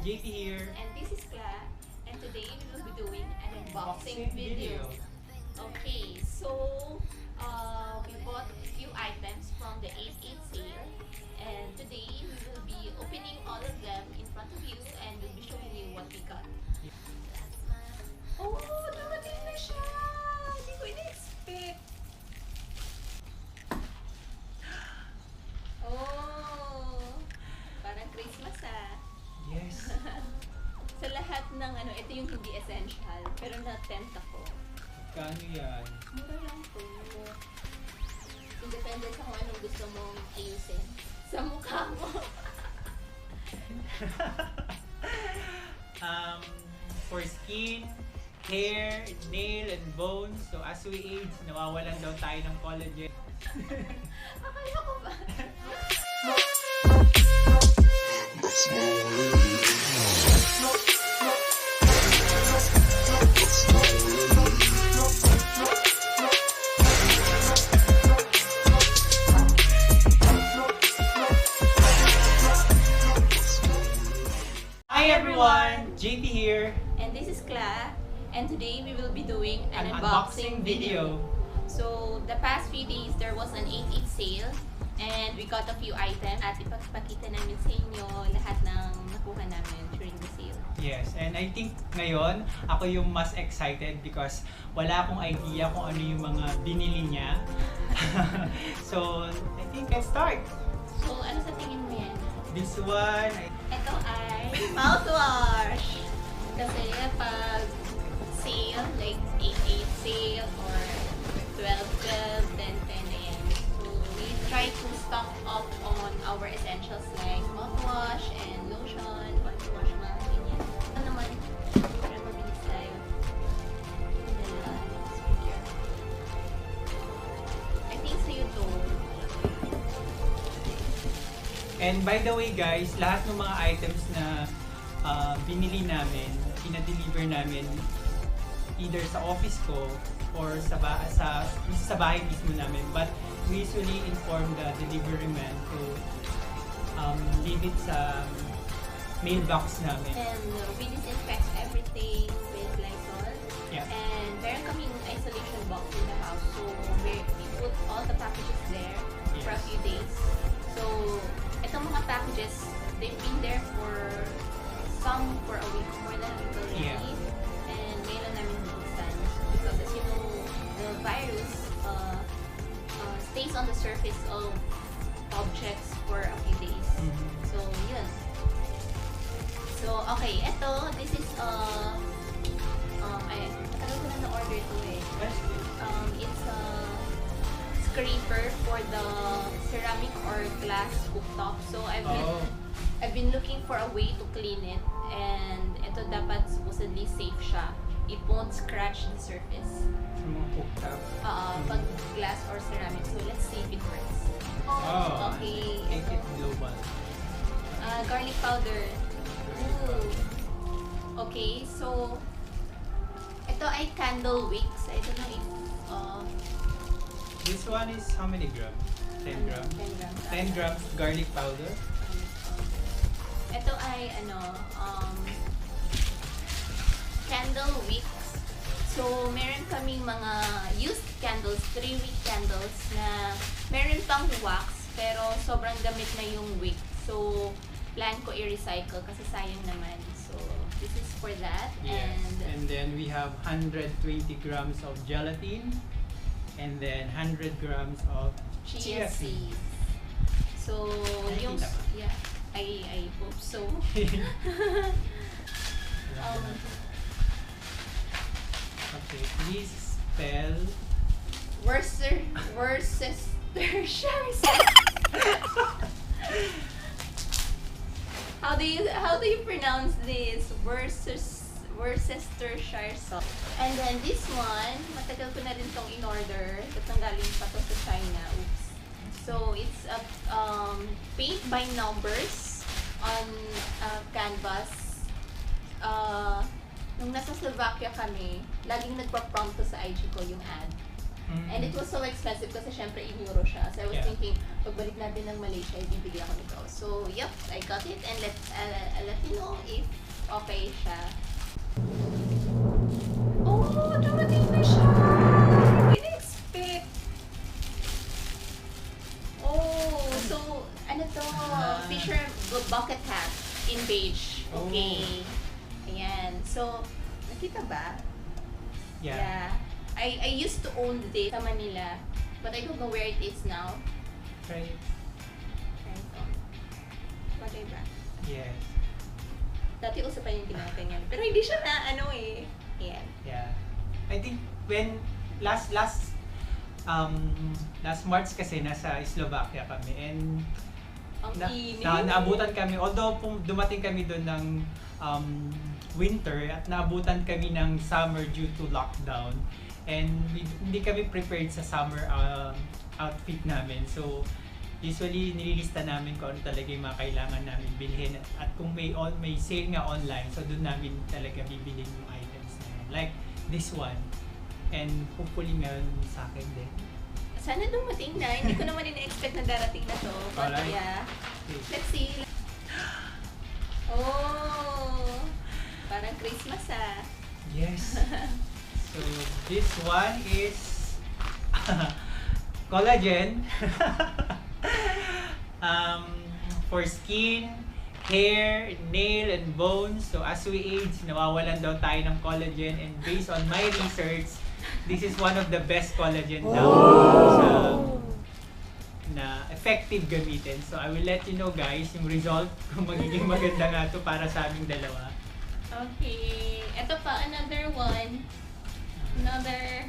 Jaypee here. And this is Cla, and today we will be doing an unboxing video. Okay, so we bought a few items from the 8/8 sale, and today we will be opening all of them in front of you and we'll be showing you what we got. Oh, dumating na siya! Hindi ko in-expect. Oh, parang Christmas ah. Yes. Sa lahat ng ito yung hindi essential, pero na-tempt ako. Kano yan? Mura lang po. Independent sa kung anong gusto mong ayusin sa mukha mo. For skin, hair, nail, and bones. So as we age, nawawalan daw tayo ng collagen. Akala ko ba? Hi everyone! Jaypee here. And this is Cla, and today we will be doing an Unboxing video. So, the past few days, there was an 8/8 sale, and we got a few items at ipagpakita namin sa inyo lahat ng nakuha namin during the sale. Yes, and I think ngayon, ako yung mas excited because wala akong idea kung ano yung mga binili niya. So, I think let's start. So, ano sa tingin mo yan? This one, Ito ay mouthwash! Kasi pag sale, like 8/8 sale or 12/12, 10/10 na yan. So, we try to stock up on our essentials like mouthwash and lotion, body wash, mga ganyan. Ano naman, para mabilis tayo. I think sa'yo to. and by the way guys, lahat ng mga items na binili namin, pinadeliver namin either sa office ko or sa bahay mismo namin. But we usually inform the delivery man to leave it sa mailbox namin. And we disinfect everything with Lysol. Yeah. And meron kaming isolation box in the house. So we put all the packages there for a few days. So itong mga packages, they've been there for some for a week, more than a week already. Yeah. And ngayon lang namin buksan. Because as you know, the virus stays on the surface of objects for a few days. Mhm. So, yun. So, okay, this is, matagal ko na na-order ito eh. It's a scraper for the ceramic or glass cooktop. So, I've been looking for a way to clean it, and ito dapat supposedly safe siya. It won't scratch the surface. Sa mga cooktop. Pag glass or ceramic. So, let's see if it works. Oh, Okay. Make it global. Garlic powder. Ooh. Okay, so ito ay candle wicks. I don't know if This one is how many grams? 10 grams? 10 grams. 10 grams garlic powder. Ito ay candle wicks. So meron kaming mga used candles, 3-wick candles na meron pang wax pero sobrang damit na yung wick. So plan ko i-recycle kasi sayang naman. So this is for that. Yes. And then we have 120 grams of gelatin and then 100 grams of Chia seeds. So, yung... Nakikita ba? Yeah, I hope so. Okay, please spell Worcestershire. How do you pronounce this? Worcestershire sauce. And then this one, matagal ko na rin tong in-order. Itong galing pa to sa China. Oops. So it's a paint by numbers on canvas. Nung nasa Slovakia kami, laging nagpa-prompt to sa IG ko yung ad. And it was so expensive kasi syempre in euro siya. So I was Yeah. thinking, pagbalik natin ng Malaysia, ibibigay ako nito. So, yep, I got it and I'll let you know if okay siya. Oh, dumating na siya! I didn't expect. Oh, so, ano to? Fisher bucket hat in beige. Okay. Ayan. So, nakita ba? Yeah. I used to own this sa Manila, but I don't know where it is now. Right. Bagay ba? Yes. Dati uso pa yung ginaganyan. Pero hindi siya na ano eh. Ayan. Yeah. I think when last March kasi nasa Slovakia kami and Ang init. naabutan kami, although dumating kami doon ng winter at naabutan kami ng summer due to lockdown and hindi kami prepared sa summer outfit namin. So usually nililista namin kung ano talaga yung mga kailangan namin bilhin at kung may sale nga online, so doon namin talaga bibilhin yung items na yun. Like this one, and hopefully meron sa akin din. Sana dumating na. Hindi ko naman in-expect na darating na to. But Alright. yeah. Let's see. Oh! Parang Christmas ah. Yes. So this one is collagen for skin, hair, nail, and bones. So as we age, nawawalan daw tayo ng collagen, and based on my research, this is one of the best collagen daw na effective gamitin. So I will let you know guys yung result kung magiging maganda nga to para sa aming dalawa. Okay. Ito pa, another one. Another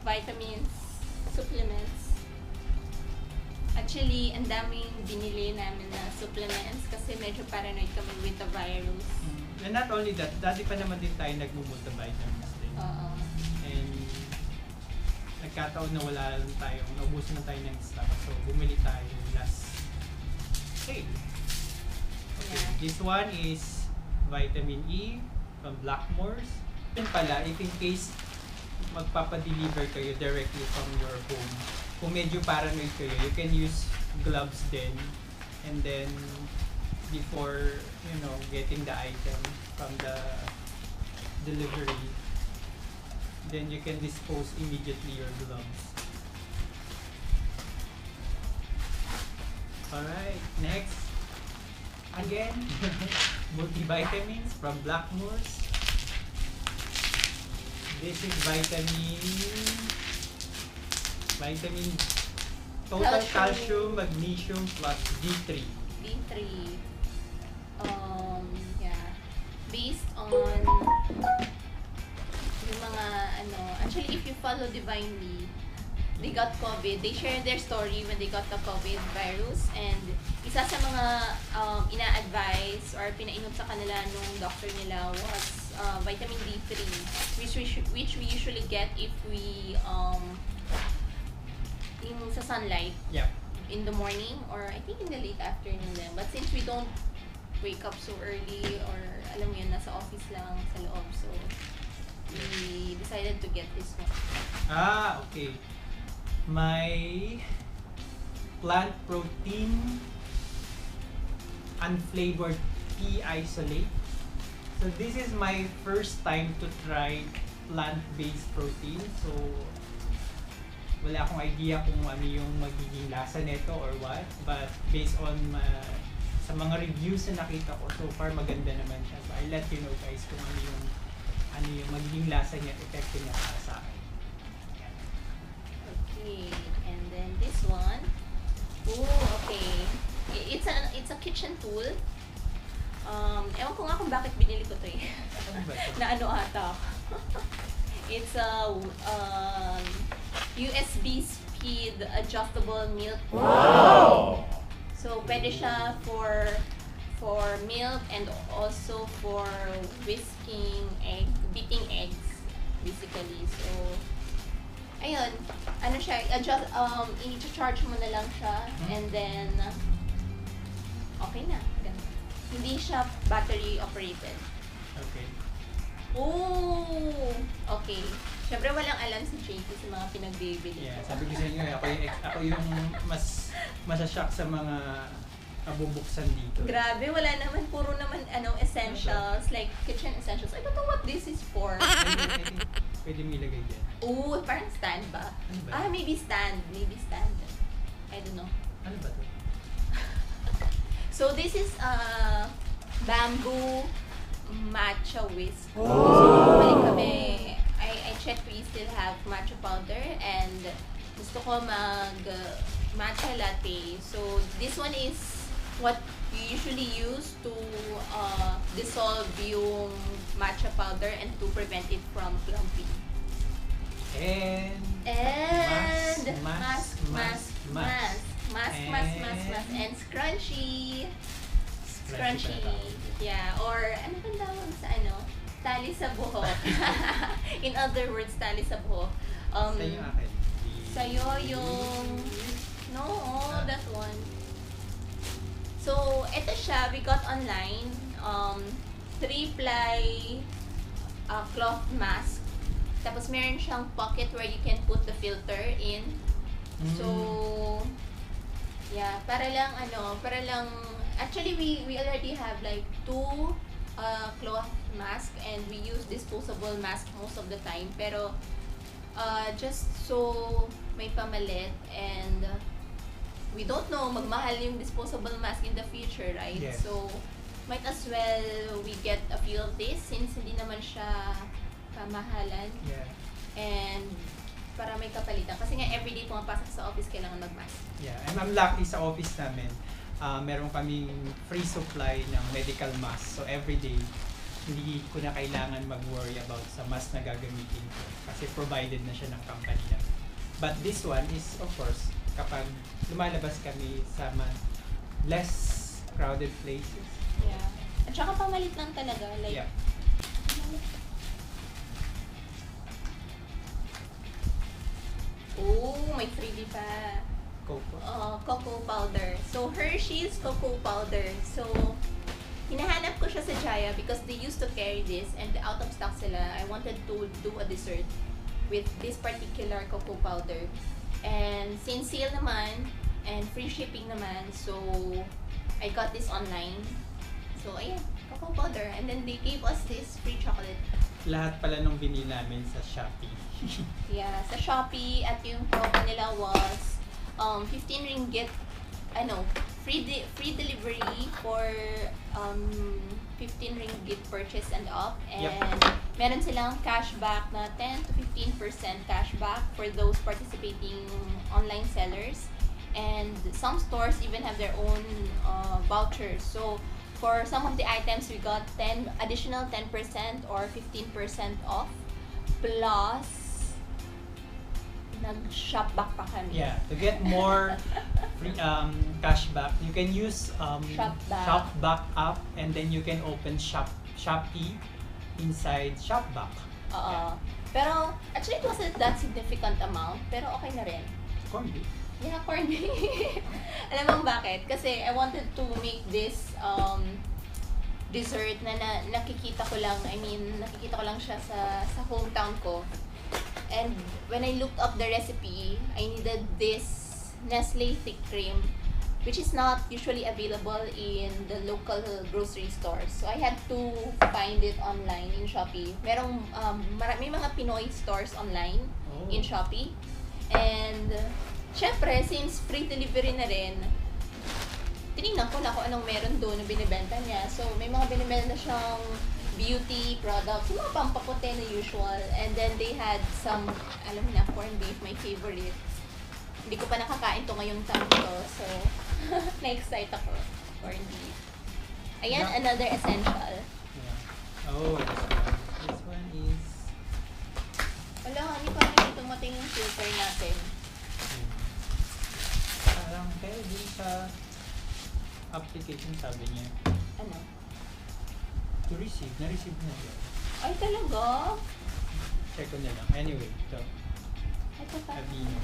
vitamins, supplements. Actually, ang daming binili namin na supplements kasi medyo paranoid kami with the virus. And not only that, dati pa naman din tayo nagmumultivitamins din. Oo. And nagkataon na wala lang tayo, naubusan na tayo ng stock. So bumili tayo last sale. Okay, Yeah. this one is vitamin E from Blackmores. Yun pala, if in case magpapadeliver kayo directly from your home, kung medyo paranoid kayo, you can use gloves din. And then, before, getting the item from the delivery, then you can dispose immediately your gloves. Alright, next. Again, multivitamins from Blackmores. This is vitamin total calcium, magnesium plus D3. D3. Yeah. Based on yung mga actually if you follow Divinely, they got COVID. They shared their story when they got the COVID virus, and isa sa mga ina-advise or pinainom sa kanila nung doctor nila was vitamin D3, which we usually get if we yung sa sunlight. Yeah. In the morning or I think in the late afternoon then. But since we don't wake up so early or alam mo yun, nasa office lang sa loob, so we decided to get this one. Okay. My plant protein unflavored pea isolate. So this is my first time to try plant-based protein. So wala akong idea kung ano yung magiging lasa nito or what, but based on sa mga reviews na nakita ko, so far maganda naman siya. So I'll let you know guys kung ano yung magiging lasa niya, effective niya para sa akin. Yan. Okay, and then this one. Oh, okay. It's a kitchen tool. Ewan ko nga kung bakit binili ko to eh. Ano ba ito? Na ano ata. It's a USB speed adjustable milk. Wow! So pwede siya for milk and also for beating eggs basically. So ayun, ano siya, adjust i-charge mo na lang siya and then okay na. Ganun. Hindi siya battery operated. Okay. Oh! Okay. Siyempre walang alam si Jaypee sa mga pinagbibili Yeah, ko. sabi ko sa inyo, ako yung masashock sa mga bubuksan dito. Grabe, wala naman. Puro naman essentials. Like kitchen essentials. I don't know what this is for. I think pwede mo ilagay dyan. Oh, parang stand ba? Ano ba? Ah, maybe stand. Maybe stand. I don't know. Ano ba to? So this is bamboo matcha whisk. Oh! So bumalik kami. I checked we still have matcha powder and gusto ko mag matcha latte. So this one is what we usually use to dissolve yung matcha powder and to prevent it from clumping. And mask and scrunchy. Scrunchy. Yeah, or ano bang tawag sa tali sa buhok. In other words, tali sa buhok. sa'yo akin. Sa'yo yung no, that one. So, ito siya, we got online. 3-ply cloth mask. Tapos meron siyang pocket where you can put the filter in. So, yeah, para lang actually we already have like 2 cloth mask and we use disposable mask most of the time. Pero just so may pamalit and we don't know magmahal yung disposable mask in the future, right? Yes. So might as well we get a few of this since hindi naman siya kamahalan. Yeah. And para may kapalitan. Kasi nga everyday pumapasok sa office kailangan mag-mask. Yeah, and I'm lucky sa office namin. Meron kaming free supply ng medical mask. So every day, hindi ko na kailangan mag-worry about sa mask na gagamitin ko. Kasi provided na siya ng company na. But this one is, of course, kapag lumalabas kami sa less crowded places. Yeah. At saka pamalit lang talaga. Like, Yeah. oh, may freebie pa. Cocoa powder. So, Hershey's cocoa powder. So, hinahanap ko siya sa Jaya because they used to carry this and out of stock sila. I wanted to do a dessert with this particular cocoa powder. And since sale naman and free shipping naman, so I got this online. So, ayan, cocoa powder. And then they gave us this free chocolate. Lahat pala nung binili namin sa Shopee. Yeah, sa Shopee at yung promo nila was 15 ringgit free delivery for 15 ringgit purchase and up, and meron silang cashback na 10 to 15% cashback for those participating online sellers, and some stores even have their own vouchers. So for some of the items we got additional 10% or 15% off, plus nag-shop back pa kami. Yeah, to get more free cashback, you can use Shop back app, and then you can open Shopee inside Shop back. Oo. Pero actually it wasn't that significant amount, pero okay na rin. Corned. Yeah, corny. Alam mo bakit? Kasi I wanted to make this dessert na nakikita ko lang siya sa hometown ko. And when I looked up the recipe, I needed this Nestle thick cream, which is not usually available in the local grocery stores. So I had to find it online in Shopee. May mga Pinoy stores online in Shopee. And syempre, since free delivery na rin, tinignan ko na kung anong meron doon na binibenta niya. So may mga binibenta siyang beauty products, mga pampaputi na usual. And then they had some, alam mo na, corned beef, my favorite. Hindi ko pa nakakain to ngayong time ko. So, na-excite ako. Corned beef. Ayan, another essential. Yeah. Oh, this one is... Wala, hindi pa rin tumating yung filter natin. Parang pwede sa application sabi niya. Ano? To receive. Na-receive na siya. Ay, talaga? Check ko na lang. Anyway, ito. Ito pa. Avino.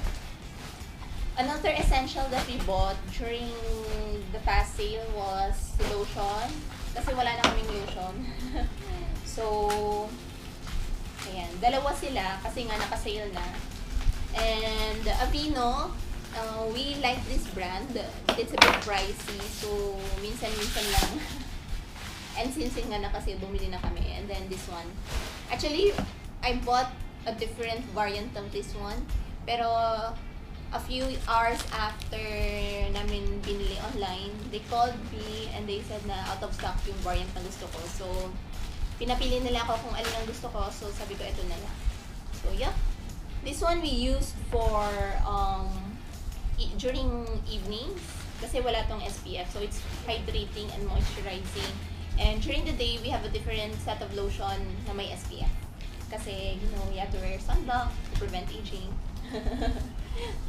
Another essential that we bought during the past sale was lotion. Kasi wala na kaming lotion. So, Ayan, dalawa sila kasi nga naka-sale na. And Aveeno, we like this brand. It's a bit pricey, so minsan-minsan lang. And since nga naka-sale, bumili na kami. And then this one. Actually, I bought a different variant of this one. Pero a few hours after namin binili online, they called me and they said na out of stock yung variant na gusto ko. So, pinapili nila ako kung alin ang gusto ko. So, sabi ko, ito na lang. So, yeah. This one we used for during evenings kasi wala tong SPF. So, it's hydrating and moisturizing. And during the day, we have a different set of lotion na may SPF. Kasi, you know, you have to wear sunblock to prevent aging.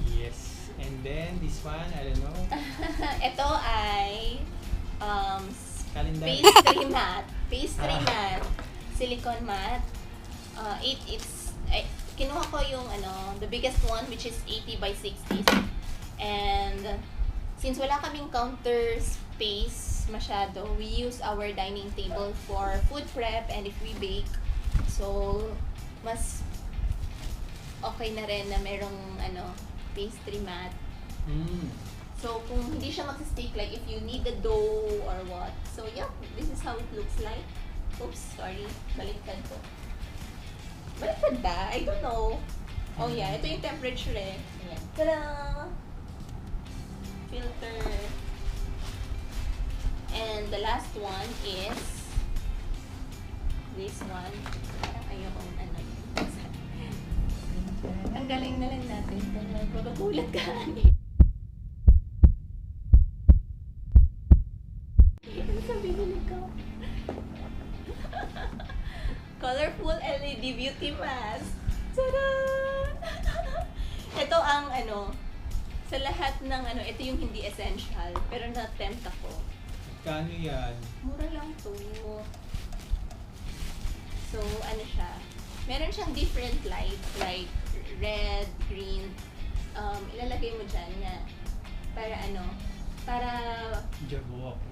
Yes. And then, this one, I don't know. Ito ay Calendar. pastry mat. Pastry mat. Silicone mat. Kinuha ko yung the biggest one, which is 80 by 60. And since wala kaming counter space masyado, we use our dining table for food prep and if we bake. So, mas okay na rin na merong pastry mat. So, kung hindi siya mag-stick, like if you need the dough or what. So, yeah, this is how it looks like. Oops, sorry. Baliktad ko. Baliktad ba? I don't know. Oh yeah, ito yung temperature eh. Ayan. Tada! Filter. And the last one is this one. Parang ayokong ang galing na lang natin. Magugulat ka. Ano sabihin ko? Colorful LED beauty mask. Tada! Ito ang sa lahat ng ito yung hindi essential. Pero na-tempt ako. Kano yan? Mura lang to. So, siya. Meron siyang different light, like red, green. Ilalagay mo dyan na para Jabo ako.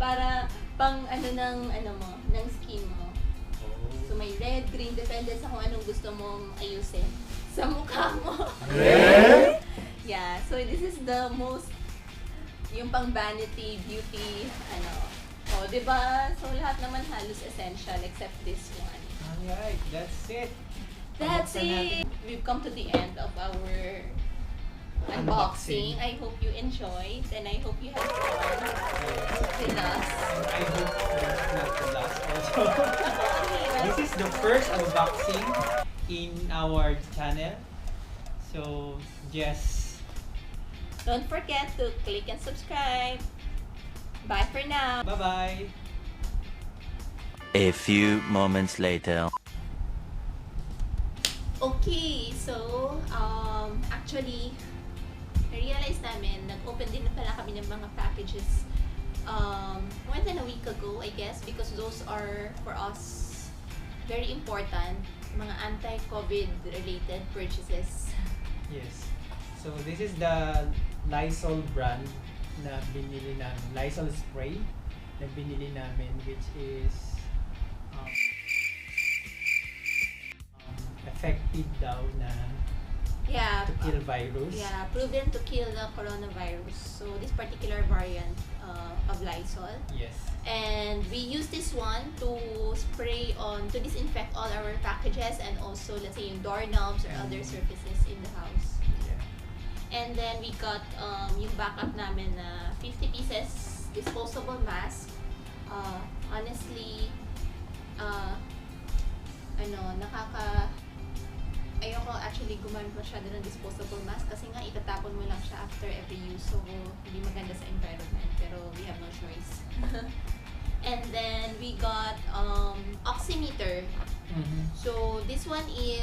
para pang ng skin mo. Oh. So may red, green, depende sa kung anong gusto mong ayusin sa mukha mo. Yeah, so this is the most yung pang vanity, beauty, Oh, diba? So lahat naman halos essential except this one. Alright, that's it. That's it! We've come to the end of our unboxing. I hope you enjoyed and I hope you had fun with us. I hope it's not the last also. This is the first unboxing in our channel. So, just don't forget to click and subscribe. Bye for now. bye-bye. A few moments later. Okay, so actually na-realize namin, nag-open din na pala kami ng mga packages more than a week ago, I guess, because those are for us very important, mga anti-COVID related purchases. Yes. So, this is the Lysol brand na binili namin. Lysol spray na binili namin, which is effective daw na Yeah. to kill virus. Yeah, proven to kill the coronavirus. So this particular variant of Lysol. Yes. And we use this one to to disinfect all our packages and also, let's say, yung doorknobs or other surfaces in the house. Yeah. And then we got yung backup namin na 50 pieces disposable mask. Honestly, ayoko actually gumamit masyado ng disposable mask kasi nga itatapon mo lang siya after every use, so hindi maganda sa environment, pero we have no choice. And then we got oximeter. So this one is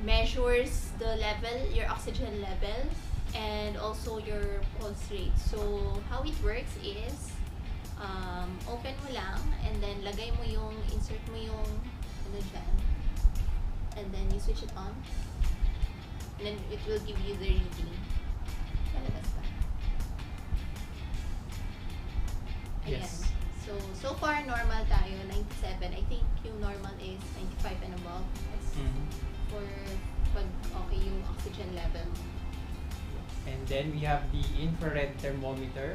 measures the level, your oxygen level, and also your pulse rate. So how it works is open mo lang and then lagay mo insert mo yung dyan, and then you switch it on and then it will give you the reading. Lalabas ba? Ayan. Yes. So So far, normal tayo, 97. I think yung normal is 95 and above. That's for pag okay yung oxygen level. And then we have the infrared thermometer.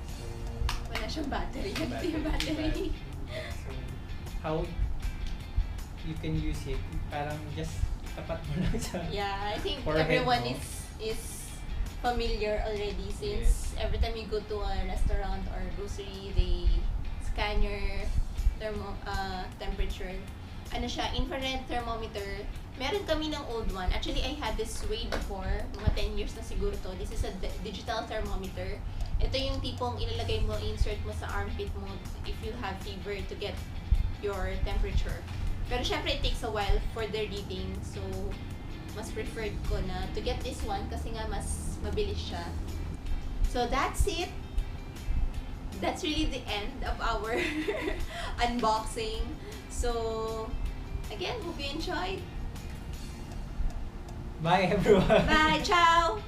So, Wala siyang battery. Ganito yung battery. battery. So, how you can use it, parang just tapat mo lang sa Yeah, I think forehead everyone mo. is familiar already since every time you go to a restaurant or grocery, they scan your temperature. Ano siya, infrared thermometer. Meron kami ng old one. Actually, I had this way before. Mga 10 years na siguro to. This is a digital thermometer. Ito yung tipong ilalagay mo, insert mo sa armpit mo if you have fever to get your temperature. Pero syempre, it takes a while for the reading. So, mas preferred ko na to get this one kasi nga mas mabilis siya. So, that's it. That's really the end of our unboxing. So, again, hope you enjoyed. Bye everyone! Bye! Ciao!